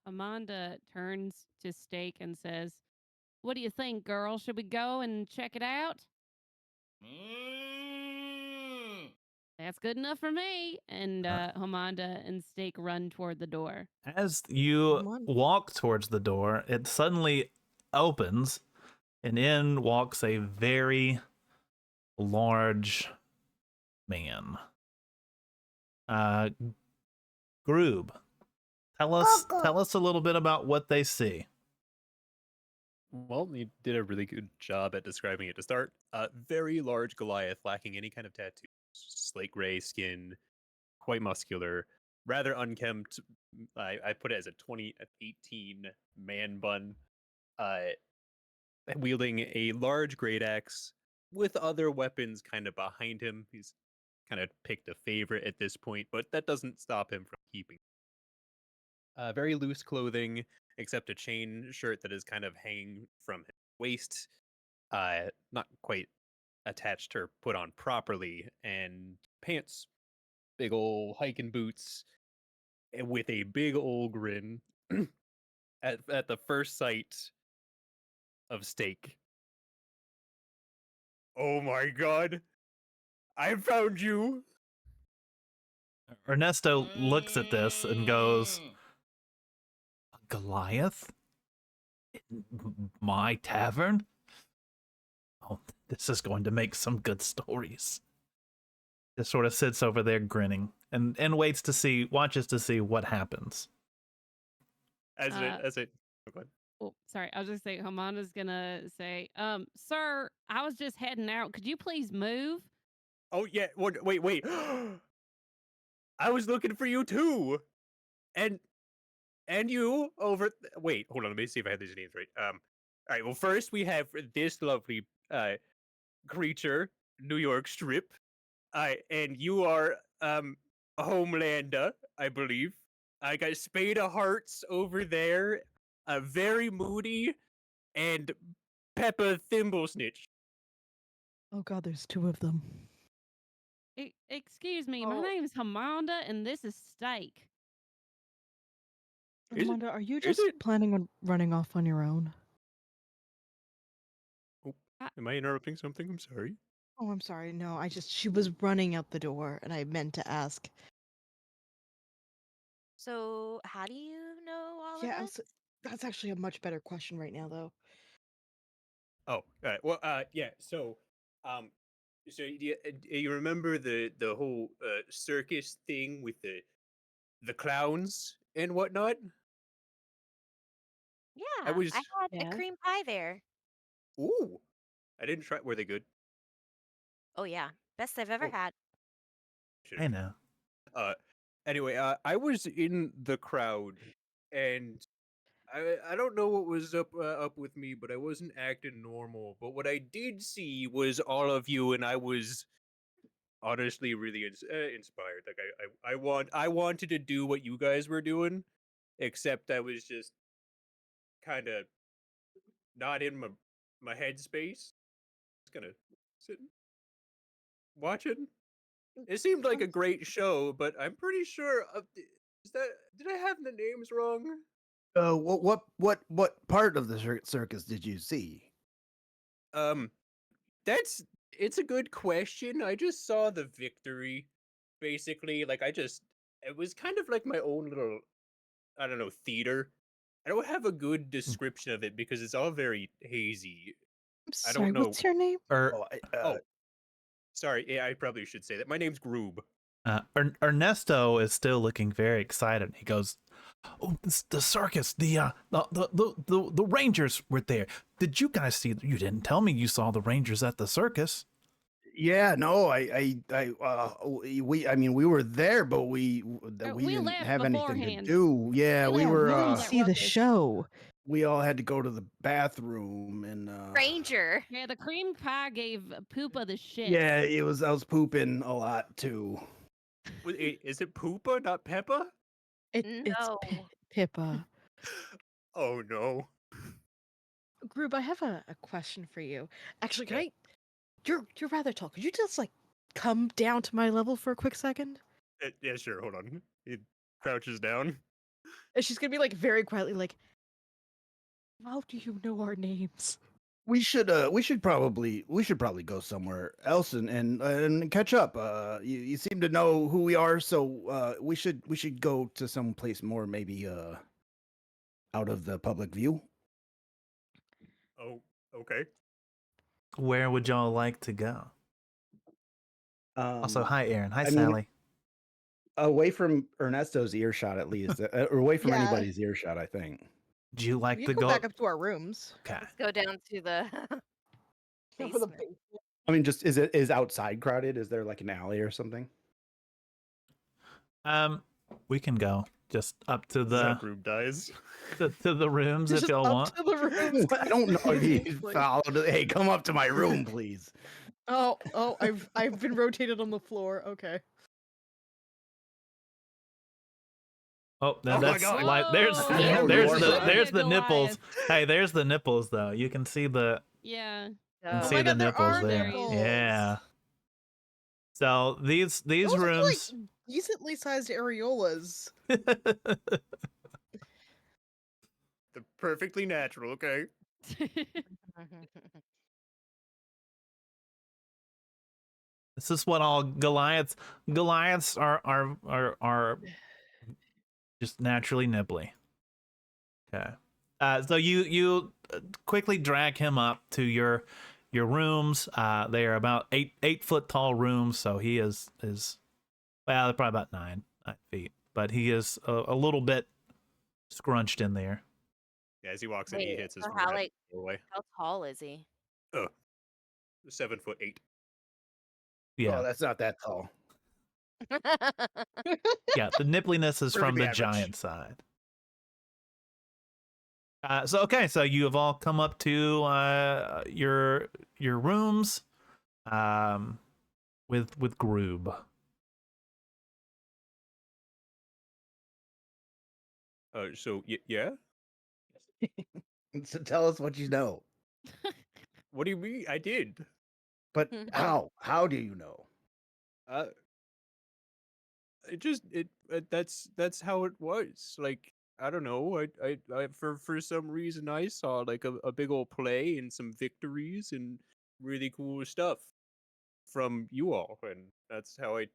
Speaker 5: Amanda turns to Steak and says, "What do you think, girl? Should we go and check it out?" That's good enough for me. And Amanda and Steak run toward the door.
Speaker 1: As you walk towards the door, it suddenly opens, and in walks a very large man. Groob, tell us a little bit about what they see.
Speaker 4: Well, you did a really good job at describing it to start. Very large Goliath, lacking any kind of tattoos, slate gray skin, quite muscular, rather unkempt. I put it as a 2018 man bun. wielding a large great axe with other weapons kind of behind him. He's kind of picked a favorite at this point, but that doesn't stop him from keeping. Very loose clothing, except a chain shirt that is kind of hanging from his waist, not quite attached or put on properly, and pants, big ol' hiking boots, with a big ol' grin at the first sight of Steak. Oh my god! I found you!
Speaker 1: Ernesto looks at this and goes, Goliath? In my tavern? Oh, this is going to make some good stories. Just sort of sits over there grinning and watches to see what happens.
Speaker 4: As it oh, go ahead.
Speaker 5: Oh, sorry. I was just saying, Hamanda's gonna say, sir, I was just heading out. Could you please move?
Speaker 4: Oh yeah, wait. I was looking for you too. And you over wait, hold on, let me see if I have these names right. All right, well first we have this lovely creature, New York Strip. And you are Homelander, I believe. I got Spade of Hearts over there, very moody, and Peppa Thimblesnitch.
Speaker 3: Oh god, there's two of them.
Speaker 5: Excuse me, my
Speaker 3: Oh.
Speaker 5: name's Hamanda, and this is Steak.
Speaker 4: Is it-
Speaker 3: Amanda, are you
Speaker 4: is
Speaker 3: just
Speaker 4: it?
Speaker 3: planning on running off on your own?
Speaker 4: Oh, am I interrupting something? I'm sorry.
Speaker 3: Oh, I'm sorry. No, she was running out the door, and I meant to ask.
Speaker 2: So, how do you know all
Speaker 3: Yeah,
Speaker 2: of this?
Speaker 3: that's actually a much better question right now, though.
Speaker 4: Oh, all right. Well, yeah. So, so you remember the whole circus thing with the clowns and whatnot? I
Speaker 2: Yeah,
Speaker 4: was.
Speaker 2: I had a
Speaker 5: Yes.
Speaker 2: cream pie there.
Speaker 4: Ooh, I didn't try. Were they good?
Speaker 2: Oh yeah, best I've ever
Speaker 4: Oh,
Speaker 2: had.
Speaker 1: I know.
Speaker 4: Uh, anyway, I was in the crowd, and I don't know what was up with me, but I wasn't acting normal. But what I did see was all of you, and I was honestly really inspired. Like I wanted to do what you guys were doing, except I was just kind of not in my headspace. Just gonna sit watching. It seemed like a great show, but I'm pretty sure is that did I have the names wrong?
Speaker 7: What part of the circus did you see?
Speaker 4: Um, it's a good question. I just saw the victory, basically. Like it was kind of like my own little, I don't know, theater. I don't have a good description of it because it's all very hazy.
Speaker 3: I'm
Speaker 4: I
Speaker 3: sorry,
Speaker 4: don't know.
Speaker 3: what's your name?
Speaker 7: Oh,
Speaker 4: Oh, sorry. Yeah, I probably should say that. My name's Groob.
Speaker 1: Ernesto is still looking very excited. He goes, "Oh, the circus! The Rangers were there. Did you guys see? You didn't tell me you saw the Rangers at the circus."
Speaker 7: yeah, no, I mean, we were there, but we
Speaker 5: We
Speaker 7: didn't
Speaker 5: left
Speaker 7: have anything to
Speaker 5: beforehand.
Speaker 7: do. Yeah, we
Speaker 5: left
Speaker 7: were.
Speaker 5: before
Speaker 3: Really
Speaker 5: that
Speaker 3: see the
Speaker 5: ruckus.
Speaker 3: show.
Speaker 7: We all had to go to the bathroom, and
Speaker 2: Ranger.
Speaker 5: Yeah, the cream pie gave Poopa the shit.
Speaker 7: yeah, I was pooping a lot too.
Speaker 4: Is it Poopa, not Peppa?
Speaker 3: It's
Speaker 2: No.
Speaker 3: Pippa.
Speaker 4: Oh no.
Speaker 3: Groob, I have a question for you. Actually, can
Speaker 4: Yeah.
Speaker 3: you're rather tall. Could you just like come down to my level for a quick second?
Speaker 4: Yeah, sure. Hold on. He crouches down.
Speaker 3: And she's gonna be like very quietly like, how do you know our names?
Speaker 7: We should probably go somewhere else and catch up. You seem to know who we are, so we should go to some place more maybe out of the public view.
Speaker 4: Oh, okay.
Speaker 1: Where would y'all like to go? Also, hi, Aaron. Hi,
Speaker 7: I mean,
Speaker 1: Sally.
Speaker 7: away from Ernesto's earshot, at least, or away from
Speaker 3: Yeah.
Speaker 7: anybody's earshot, I think.
Speaker 1: Do you like
Speaker 3: We
Speaker 1: to
Speaker 3: can go
Speaker 1: go?
Speaker 3: back up to our rooms.
Speaker 1: Okay.
Speaker 2: Let's go down to the
Speaker 3: Go for the
Speaker 2: basement.
Speaker 7: I mean, just is outside crowded? Is there like an alley or something?
Speaker 1: We can go. just up to
Speaker 8: This is how
Speaker 1: the
Speaker 8: group dies.
Speaker 1: to the rooms if
Speaker 3: Just
Speaker 1: y'all
Speaker 3: up
Speaker 1: want.
Speaker 3: to the rooms.
Speaker 7: I don't know if you
Speaker 3: Like-
Speaker 7: followed. Hey, come up to my room, please.
Speaker 3: Oh, I've been rotated on the floor. Okay.
Speaker 1: Oh,
Speaker 7: Oh my
Speaker 1: that's
Speaker 7: God.
Speaker 1: like there's
Speaker 5: Whoa,
Speaker 7: yeah,
Speaker 1: there's
Speaker 7: Lord,
Speaker 1: the
Speaker 7: Brian.
Speaker 1: there's the
Speaker 5: Goliath.
Speaker 1: nipples. Hey, there's the nipples though. You can see the
Speaker 5: Yeah.
Speaker 1: you
Speaker 2: Oh
Speaker 1: can
Speaker 3: Oh
Speaker 1: see
Speaker 3: my
Speaker 1: the
Speaker 3: God, there
Speaker 1: nipples
Speaker 3: are
Speaker 1: there.
Speaker 3: nipples.
Speaker 1: Yeah. So these
Speaker 3: Those are
Speaker 1: rooms.
Speaker 3: like decently sized areolas.
Speaker 8: The perfectly natural, okay?
Speaker 1: This is what all Goliaths are just naturally nipply. Okay. So you quickly drag him up to your rooms. They are about 8 foot tall rooms, so he is well, they're probably about 9 feet, but he is a little bit scrunched in there.
Speaker 8: Yeah, as he walks in, he
Speaker 2: Wait,
Speaker 8: hits his
Speaker 2: so how
Speaker 8: forehead
Speaker 2: like
Speaker 8: away.
Speaker 2: how tall is he?
Speaker 8: 7'8".
Speaker 1: Yeah,
Speaker 7: Oh, that's not that tall.
Speaker 1: yeah. The nippliness is from
Speaker 8: Perfectly
Speaker 1: the
Speaker 8: average.
Speaker 1: giant side. So okay, so you have all come up to your rooms, with Groob.
Speaker 8: So yeah.
Speaker 7: So tell us what you know.
Speaker 8: What do you mean? I did.
Speaker 7: But how? How do you know?
Speaker 8: Uh, that's how it was. Like I don't know. I for some reason I saw like a big old play and some victories and really cool stuff from you all, and that's how I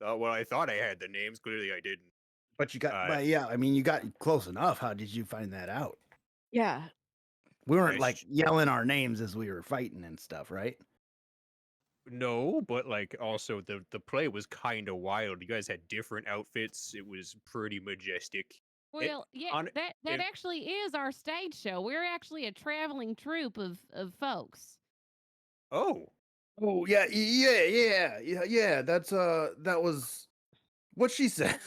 Speaker 8: thought. Well, I thought I had the names. Clearly, I didn't.
Speaker 7: But you got,
Speaker 8: Uh,
Speaker 7: but yeah, I mean, you got close enough. How did you find that out?
Speaker 3: Yeah.
Speaker 7: We weren't
Speaker 8: I
Speaker 7: like
Speaker 8: sh-
Speaker 7: yelling our names as we were fighting and stuff, right?
Speaker 8: No, but like also the play was kind of wild. You guys had different outfits. It was pretty majestic.
Speaker 5: Well, yeah,
Speaker 8: on-
Speaker 5: that
Speaker 8: it-
Speaker 5: actually is our stage show. We're actually a traveling troupe of folks.
Speaker 8: Oh,
Speaker 7: Oh yeah. That's that was what she said.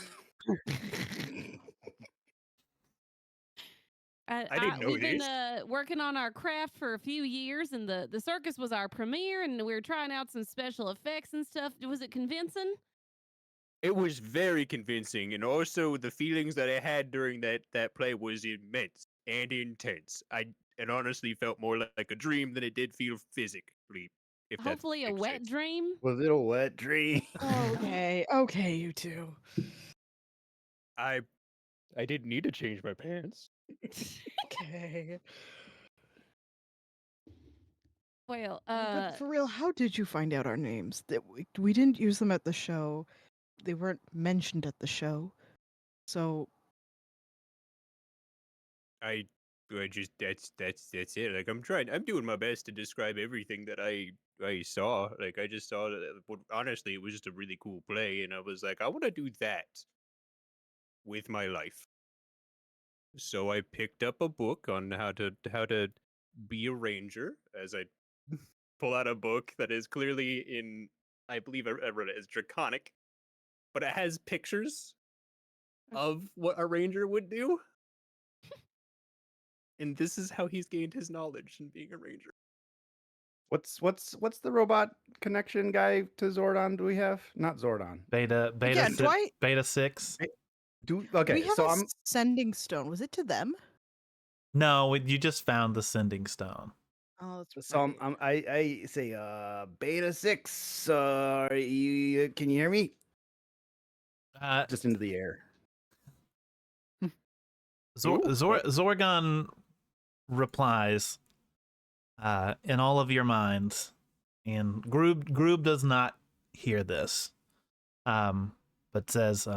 Speaker 8: I didn't know
Speaker 5: We've been
Speaker 8: this.
Speaker 5: working on our craft for a few years, and the circus was our premiere, and we were trying out some special effects and stuff. Was it convincing?
Speaker 8: It was very convincing, and also the feelings that I had during that play was immense and intense. It honestly felt more like a dream than it did feel physically. If that
Speaker 5: Hopefully, a
Speaker 8: makes
Speaker 5: wet
Speaker 8: sense.
Speaker 5: dream.
Speaker 7: Was it a wet dream?
Speaker 3: Okay, you two.
Speaker 8: I didn't need to change my pants.
Speaker 3: Okay.
Speaker 5: Well,
Speaker 3: But for real, how did you find out our names? That we didn't use them at the show. They weren't mentioned at the show. So
Speaker 8: I just that's it. Like I'm doing my best to describe everything that I saw. Like I just saw that. Honestly, it was just a really cool play, and I was like, I want to do that with my life. So I picked up a book on how to be a ranger. As I pull out a book that is clearly in, I believe I read it as draconic, but it has pictures of what a ranger would do. And this is how he's gained his knowledge in being a ranger.
Speaker 7: What's the robot connection guy to Zordon? Do we have not Zordon?
Speaker 1: Beta
Speaker 3: yeah, do I?
Speaker 1: beta 6.
Speaker 7: Okay,
Speaker 3: we have
Speaker 7: so
Speaker 3: a
Speaker 7: I'm
Speaker 3: sending stone. Was it to them?
Speaker 1: No, you just found the sending stone.
Speaker 3: Oh, that's
Speaker 7: so
Speaker 3: right.
Speaker 7: I say beta 6. Can you hear me? Just into the air.
Speaker 1: Zorgon replies in all of your minds, and Groob does not hear this, but says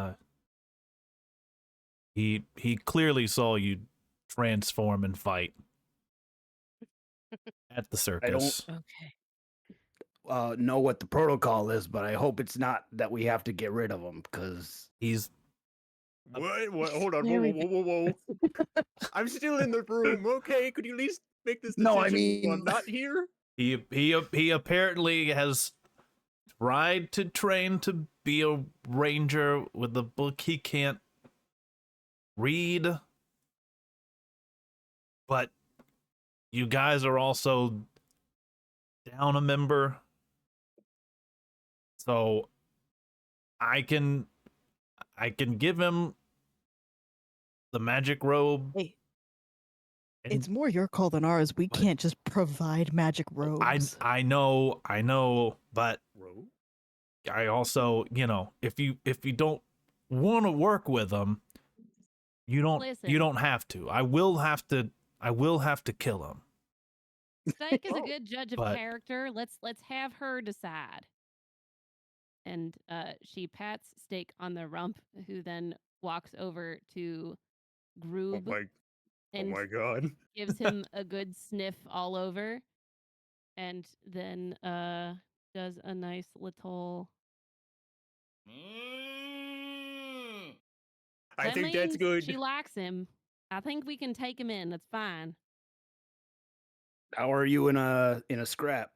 Speaker 1: he clearly saw you transform and fight at the circus.
Speaker 2: Okay.
Speaker 7: Know what the protocol is, but I hope it's not that we have to get rid of him because
Speaker 1: He's
Speaker 8: What? Hold on. Whoa,
Speaker 3: Very
Speaker 8: whoa, whoa, whoa, whoa. I'm still in the room. Okay, could you at least make this decision
Speaker 7: No, I
Speaker 8: while
Speaker 7: mean-
Speaker 8: I'm not here?
Speaker 1: he apparently has tried to train to be a ranger with the book. He can't read, but you guys are also down a member. So I can give him the magic robe.
Speaker 3: Hey,
Speaker 1: and
Speaker 3: it's more your call than ours. We
Speaker 1: What?
Speaker 3: can't just provide magic robes.
Speaker 1: I know, but
Speaker 4: Bro?
Speaker 1: I also, if you don't want to work with them, you
Speaker 5: Listen.
Speaker 1: don't have to. I will have to kill him.
Speaker 5: Steak is a good judge of
Speaker 1: But-
Speaker 5: character. Let's have her decide. And she pats Steak on the rump, who then walks over to
Speaker 8: Oh
Speaker 5: Groob
Speaker 8: my, oh
Speaker 5: and
Speaker 8: my god.
Speaker 5: gives him a good sniff all over, and then does a nice little.
Speaker 8: I
Speaker 5: That
Speaker 8: think that's
Speaker 5: means
Speaker 8: good.
Speaker 5: She likes him. I think we can take him in. That's fine.
Speaker 7: How are you in a scrap?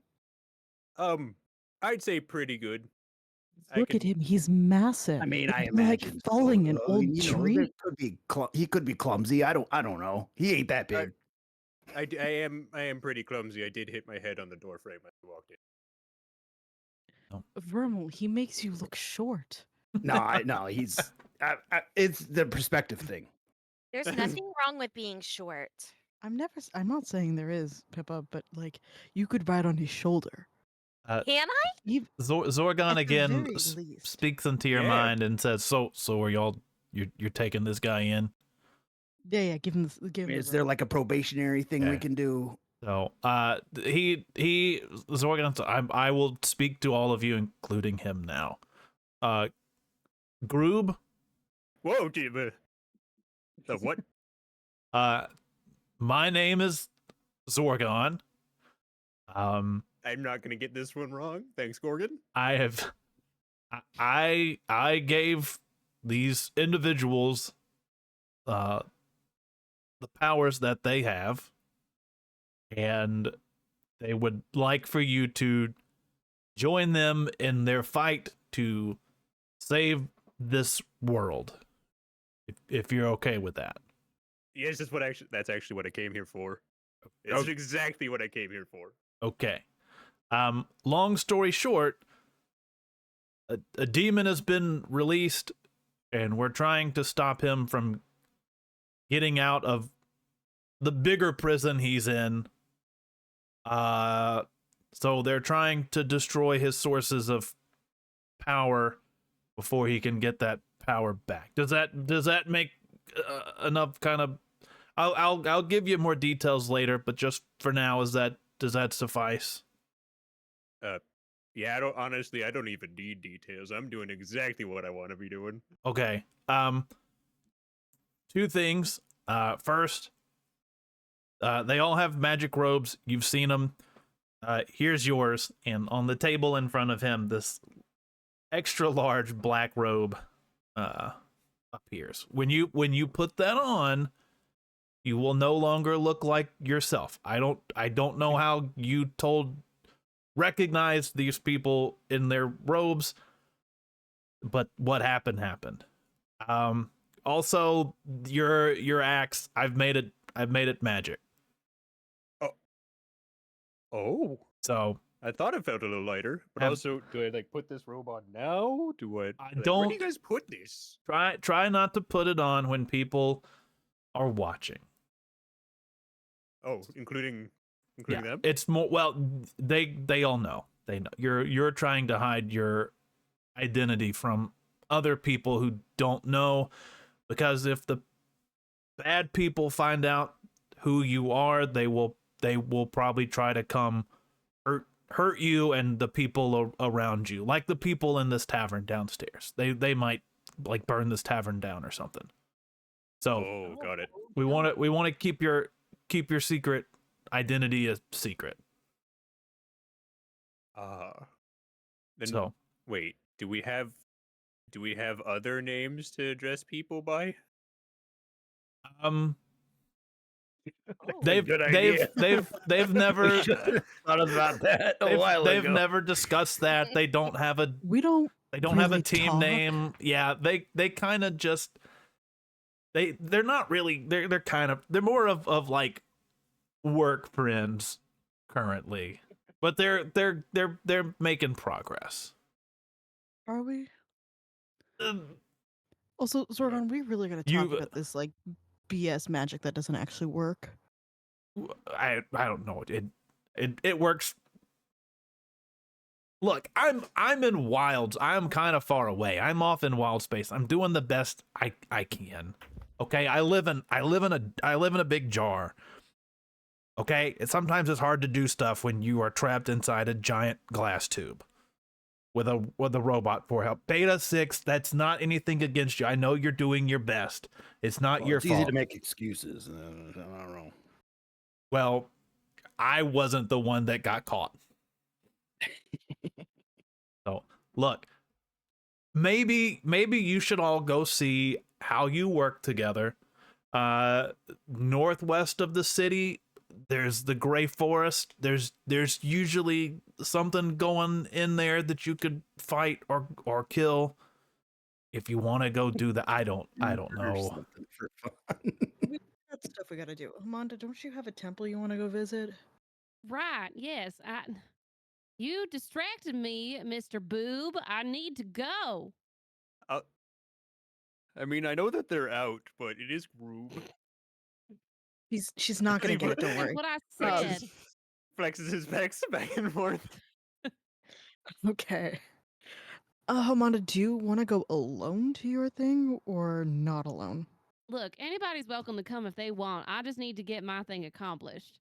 Speaker 8: I'd say pretty good.
Speaker 3: Look at him. He's massive.
Speaker 7: I mean, I
Speaker 3: It's
Speaker 7: imagine
Speaker 3: like falling an
Speaker 7: so.
Speaker 3: old
Speaker 7: there
Speaker 3: tree.
Speaker 7: could be he could be clumsy. I don't know. He ain't that big.
Speaker 8: I am pretty clumsy. I did hit my head on the door frame as I walked in.
Speaker 3: Vermal, he makes you look short.
Speaker 7: No, he's it's the perspective thing.
Speaker 2: There's nothing wrong with being short.
Speaker 3: I'm not saying there is, Pippa, but like you could ride on his shoulder.
Speaker 2: Can I?
Speaker 1: Zorgon
Speaker 3: At the
Speaker 1: again
Speaker 3: very least.
Speaker 1: speaks into your
Speaker 8: Yeah.
Speaker 1: mind and says, "So are y'all? You're taking this guy in?"
Speaker 3: Yeah, give him this. Give him
Speaker 7: Is
Speaker 3: the
Speaker 7: there
Speaker 3: robe.
Speaker 7: like a probationary thing we
Speaker 1: Yeah.
Speaker 7: can do?
Speaker 1: So, he Zorgon, I will speak to all of you, including him now. Groob,
Speaker 8: Whoa, the what?
Speaker 1: my name is Zorgon.
Speaker 8: I'm not gonna get this one wrong. Thanks, Gorgon.
Speaker 1: I gave these individuals the powers that they have, and they would like for you to join them in their fight to save this world, if you're okay with that.
Speaker 8: Yes, that's actually what I came here for. It's exactly what I came here for.
Speaker 1: Okay. Long story short, a demon has been released, and we're trying to stop him from getting out of the bigger prison he's in. So they're trying to destroy his sources of power before he can get that power back. Does that make enough kind of? I'll give you more details later, but just for now, does that suffice?
Speaker 8: Yeah, I don't even need details. I'm doing exactly what I want to be doing.
Speaker 1: Okay. Two things. First, they all have magic robes. You've seen them. Here's yours, and on the table in front of him, this extra large black robe appears. When you put that on, you will no longer look like yourself. I don't know how you recognize these people in their robes, but what happened. Also, your axe, I've made it magic.
Speaker 8: Oh,
Speaker 1: So
Speaker 8: I thought it felt a little lighter, but
Speaker 1: Have-
Speaker 8: also, do I like put this robe on now? Do I?
Speaker 1: I
Speaker 8: Where do
Speaker 1: don't-
Speaker 8: you guys put this?
Speaker 1: try not to put it on when people are watching.
Speaker 8: Oh, including
Speaker 1: Yeah,
Speaker 8: them.
Speaker 1: it's more, well, they all know. They know you're trying to hide your identity from other people who don't know, because if the bad people find out who you are, they will probably try to come hurt you and the people around you, like the people in this tavern downstairs. They might like burn this tavern down or something. So
Speaker 8: Oh, got it.
Speaker 1: we want to keep your secret identity a secret.
Speaker 8: Then
Speaker 1: So
Speaker 8: wait, do we have other names to address people by?
Speaker 1: they've
Speaker 7: good idea.
Speaker 1: they've never
Speaker 7: Thought about that a while
Speaker 1: they've
Speaker 7: ago.
Speaker 1: never discussed that. They don't have a
Speaker 3: We don't.
Speaker 1: have a
Speaker 3: really
Speaker 1: team
Speaker 3: talk.
Speaker 1: name. Yeah, they kind of just they're not really they're kind of they're more of like work friends currently, but they're making progress.
Speaker 3: Are we?
Speaker 1: Um,
Speaker 3: Also, Zordon, we really gotta talk
Speaker 1: You-
Speaker 3: about this like BS magic that doesn't actually work.
Speaker 1: I don't know. It works. Look, I'm in wilds. I'm kind of far away. I'm off in wild space. I'm doing the best I can. Okay, I live in a big jar. Okay, sometimes it's hard to do stuff when you are trapped inside a giant glass tube with a robot for help. Beta 6, that's not anything against you. I know you're doing your best. It's not
Speaker 7: Well,
Speaker 1: your
Speaker 7: it's
Speaker 1: fault.
Speaker 7: easy to make excuses. I don't know.
Speaker 1: Well, I wasn't the one that got caught. So, look, maybe you should all go see how you work together. Northwest of the city, there's the Gray Forest. There's usually something going in there that you could fight or kill. If you want to go do that, I don't
Speaker 7: Or
Speaker 1: know.
Speaker 7: something for fun.
Speaker 3: That's stuff we gotta do. Amanda, don't you have a temple you want to go visit?
Speaker 5: Right, yes. You distracted me, Mr. Boob. I need to go.
Speaker 8: I mean, I know that they're out, but it is Rube.
Speaker 3: She's not gonna get it. Don't
Speaker 5: That's
Speaker 3: worry.
Speaker 5: what I
Speaker 3: Um,
Speaker 5: said.
Speaker 8: Flexes his backs back and forth.
Speaker 3: Okay. Amanda, do you want to go alone to your thing or not alone?
Speaker 5: Look, anybody's welcome to come if they want. I just need to get my thing accomplished.